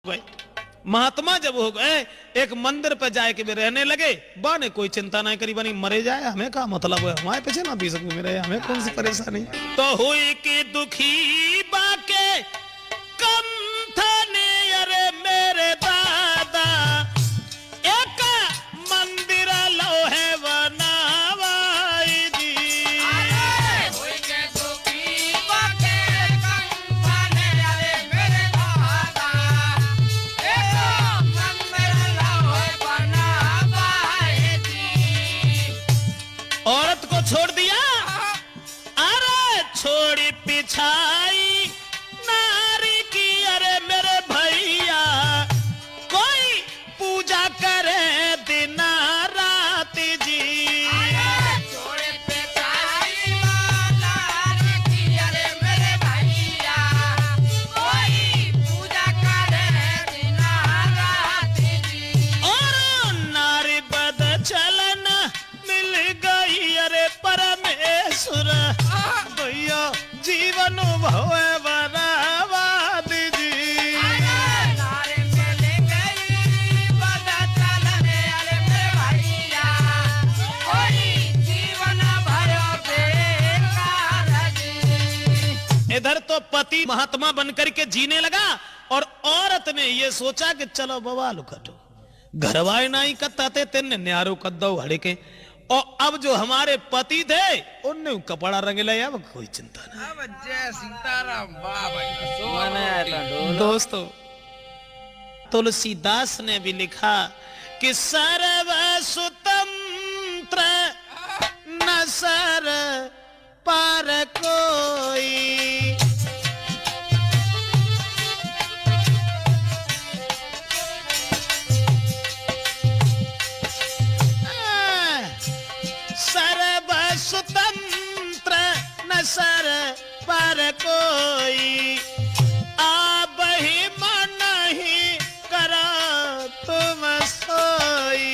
गए। महात्मा जब हो गए एक मंदिर पे जाए के भी रहने लगे, बाने कोई चिंता नहीं करी, बनी मरे जाए हमें क्या मतलब है, हमारे पीछे ना पी सकूं मेरे, हमें कौन सी परेशानी। तो हुई कि दुखी बाके कम थाने, अरे मेरे दादा एक मंदिर लो है बनावाई जी। हुई के दुखी बाके कम थाने, अरे मेरे दादा एक मंदिर लो है बनावाई जी। औरत को छोड़ दिया, अरे छोड़ी पिछाई नारी की, अरे मेरे भैया कोई पूजा करे दिन रात जी। छोड़े पे ताई नारी की, अरे मेरे भैया कोई पूजा करे दिन रात जी। और नारी बद चलन मिल गई, अरे परमेश्वर भैया जीवन भवे बनावाद जी। नारी मिल गई बदा चलने, अरे मेरे भैया कोई जीवन भयो बेकार जी। इधर तो पति महात्मा बनकर के जीने लगा और औरत ने ये सोचा कि चलो बवाल उखटो, घरवाए नाई कत्ताते तेने न्यारो कद्दो हड़े के, और अब जो हमारे पति थे उनने कपड़ा रंग लिया, अब कोई चिंता नहीं। अब जय सीताराम बाबा। दोस्तों तुलसीदास ने भी लिखा कि सर्व स्वतंत्र न सर पर कोई, सर्व स्वतंत्र न सर पर कोई, आप ही मन ही करा तुम सोई।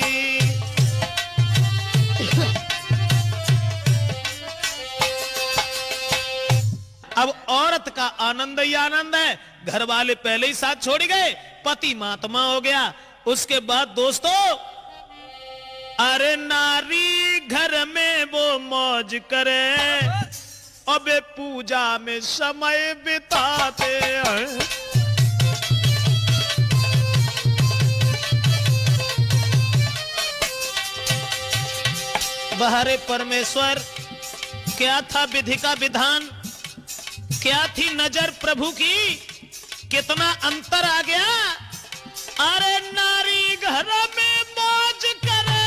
अब औरत का आनंद ही आनंद है, घर वाले पहले ही साथ छोड़ गए, पति महात्मा हो गया। उसके बाद दोस्तों अरे नारी घर में वो मौज करे, अब पूजा में समय बिताते हैं। बहरे परमेश्वर, क्या था विधि का विधान, क्या थी नजर प्रभु की, कितना अंतर आ गया। अरे नारी घर में मौज करे,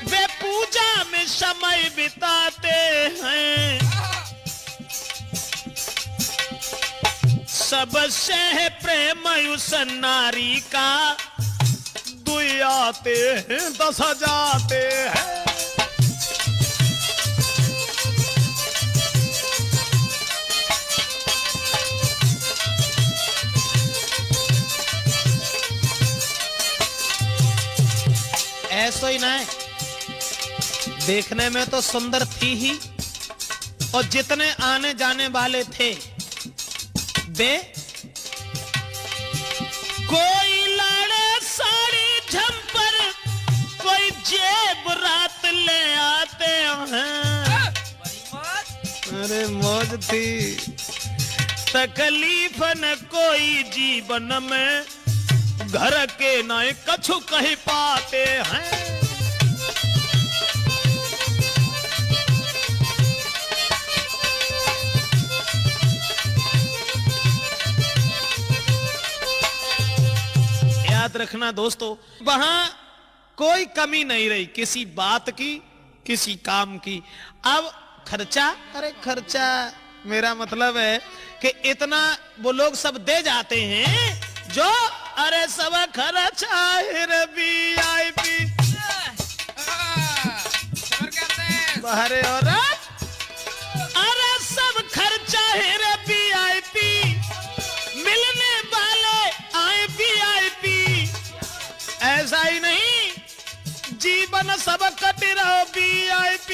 वे पूजा में समय बिताते हैं। सबसे है प्रेम उस नारी का, दुई आते हैं 10 जाते हैं। ऐसा ही ना है, देखने में तो सुंदर थी ही, और जितने आने जाने वाले थे वे कोई लाड़े साड़ी झंपर, कोई जेब रात ले आते हैं। अरे मौज थी, तकलीफ न कोई जीवन में, घर के नाय कछु कही पाते हैं। याद रखना दोस्तों, वहां कोई कमी नहीं रही किसी बात की, किसी काम की। अब खर्चा, अरे खर्चा मेरा मतलब है कि इतना वो लोग सब दे जाते हैं जो, अरे सब खर्चा है VIP बाहरे औरत, अरे सब खर्चा है VIP, मिलने वाले आए VIP। ऐसा ही नहीं, जीवन सब कट रहो VIP,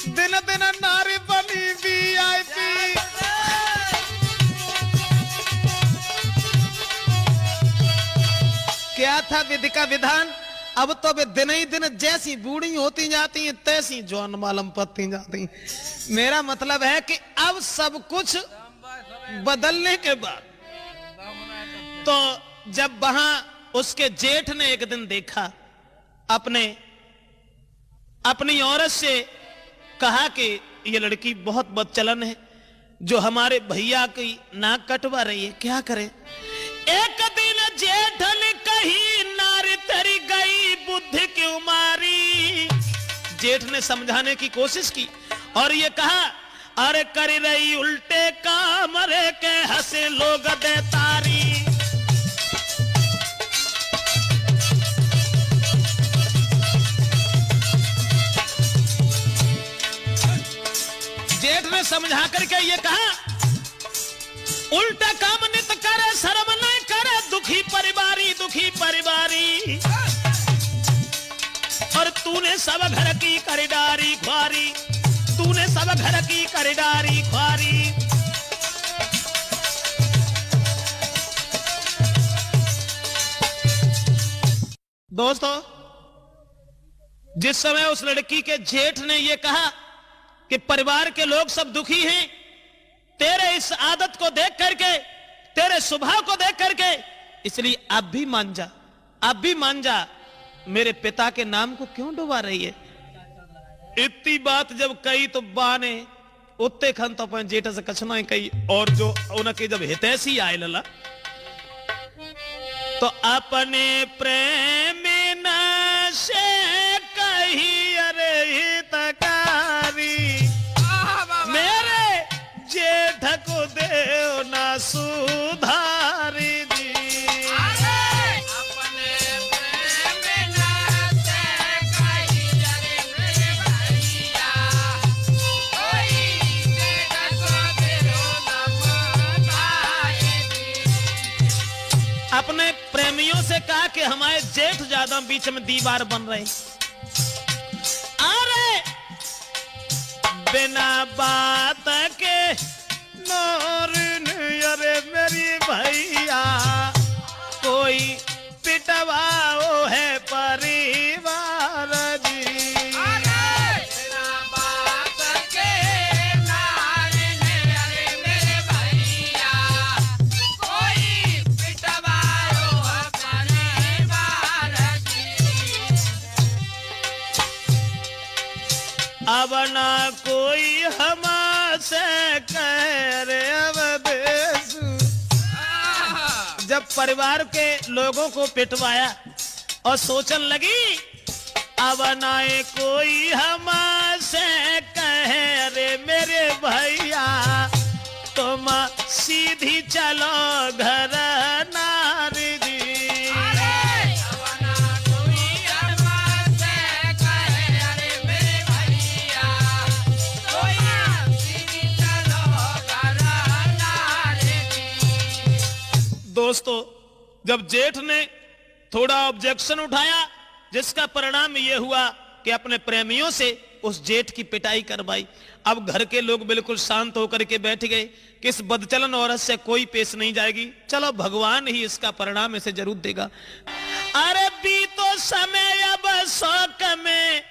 दिन दिन नारी बनी VIP। गया था विधि का विधान, अब तो वे दिन ही दिन जैसी बूढ़ी होती जाती हैं तैसी जौन मालूम पत्ती जाती। मेरा मतलब है कि अब सब कुछ बदलने के बाद, तो जब वहां उसके जेठ ने एक दिन देखा, अपनी औरत से कहा कि ये लड़की बहुत बदचलन है, जो हमारे भैया की नाक कटवा रही है, क्या करें। एक दिन जेठ ने कही नारी तेरी गई बुद्धि क्यों मारी। जेठ ने समझाने की कोशिश की और ये कहा, अरे कर रही उल्टे काम रे के हंसे लोग दे तारी। जेठ ने समझा करके ये कहा, उल्टा काम नित करे शर्म न करे, दुखी परिवारी और तूने सब घर की खरीदारी ख्वारी, तूने सब घर की खरीदारी ख्वारी। दोस्तों, जिस समय उस लड़की के जेठ ने यह कहा कि परिवार के लोग सब दुखी हैं, तेरे इस आदत को देख करके, तेरे स्वभाव को देख करके, इसलिए अब भी मान जा, अब भी मान जा, मेरे पिता के नाम को क्यों डुबा रही है। इतनी बात जब कही तो बा ने उत्ते खन तो अपन जेठ से कछना ही कही, और जो उनके जब हितैषी आए लला, तो अपने प्रेम न से कही अरे हितकारी, मेरे जेठ को देव ना सुधारी जी। अपने प्रेम न से कही अरे मेरे भैया, कोई जेठ को देव ना सुधारी। अपने प्रेमियों से कहा कि हमारे जेठ ज्यादा बीच में दीवार बन रहे, अरे बिना बात के नौरिन अरे मेरी भैया, कोई पिटवाओ है परिवार जी। अब ना कोई हमसे कह रे अवदेशु। जब परिवार के लोगों को पिटवाया और सोचन लगी, अब ना कोई हमसे कह रे मेरे भैया, तुम सीधी चलो घर नारी जी। दोस्तों, जब जेठ ने थोड़ा ऑब्जेक्शन उठाया, जिसका परिणाम यह हुआ कि अपने प्रेमियों से उस जेठ की पिटाई करवाई। अब घर के लोग बिल्कुल शांत होकर के बैठ गए कि इस बदचलन औरत से कोई पेश नहीं जाएगी, चलो भगवान ही इसका परिणाम इसे जरूर देगा। अरे बीतो समय अब शौक में,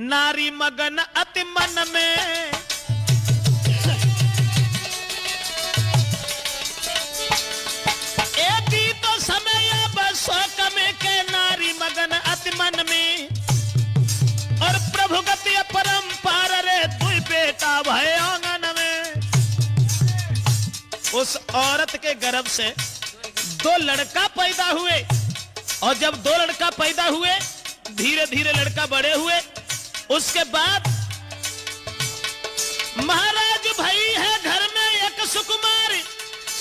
नारी मगन अति मन में, शौक में के नारी मगन अति मन में, और प्रभु गति परंपार रे दुई बेटा भय आंगन में। उस औरत के गर्भ से 2 लड़का पैदा हुए, और जब 2 लड़का पैदा हुए, धीरे धीरे लड़का बड़े हुए। उसके बाद महाराज भाई है घर में एक सुकुमार,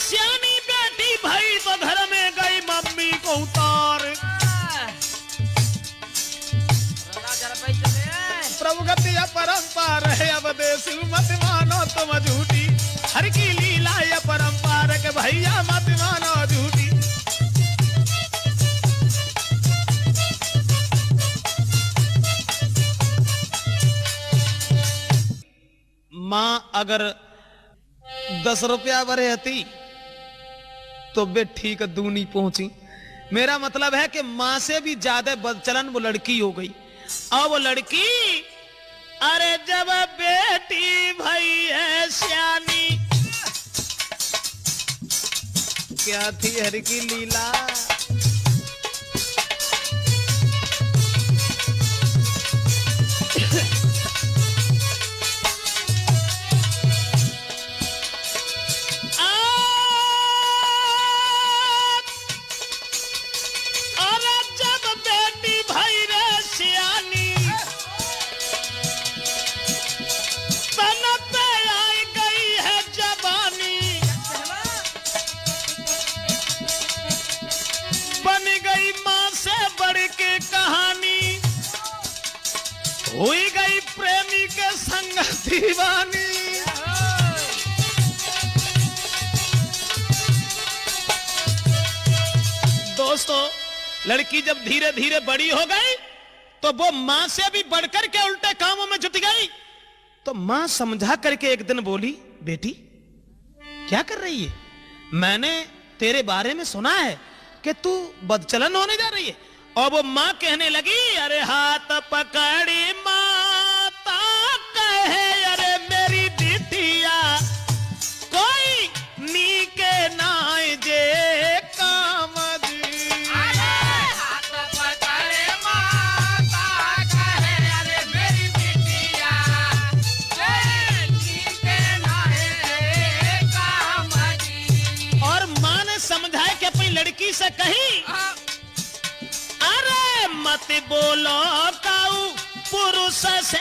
श्यामी बेटी भाई तो घर में गई मम्मी को उतार। प्रभु गति परंपार है अवदेशु, मत मानो तुम झूठी, हर की लीला ये परंपार के भैया मत मानो झूठी। मां अगर 10 रुपया भरे हती तो बे ठीक दूनी पहुंची, मेरा मतलब है कि मां से भी ज्यादा बदचलन वो लड़की हो गई। और वो लड़की, अरे जब बेटी भई है सियानी, क्या थी हरि की लीला। हुई गई प्रेमी के संग दीवानी। दोस्तों, लड़की जब धीरे धीरे बड़ी हो गई तो वो मां से भी बढ़कर के उल्टे कामों में जुट गई। तो मां समझा करके एक दिन बोली, बेटी क्या कर रही है? मैंने तेरे बारे में सुना है कि तू बदचलन होने जा रही है। और वो मां कहने लगी, अरे हाथ पकड़ी माता कहे, अरे मेरी बिटिया कोई नीके नाय जे काम जी। अरे हाथ पकड़े माता कहे, अरे मेरी बिटिया कोई नीके नाय काम जी। और मां ने समझाया कि अपनी लड़की से कही, अरे मत बोलो काऊ पुरुष से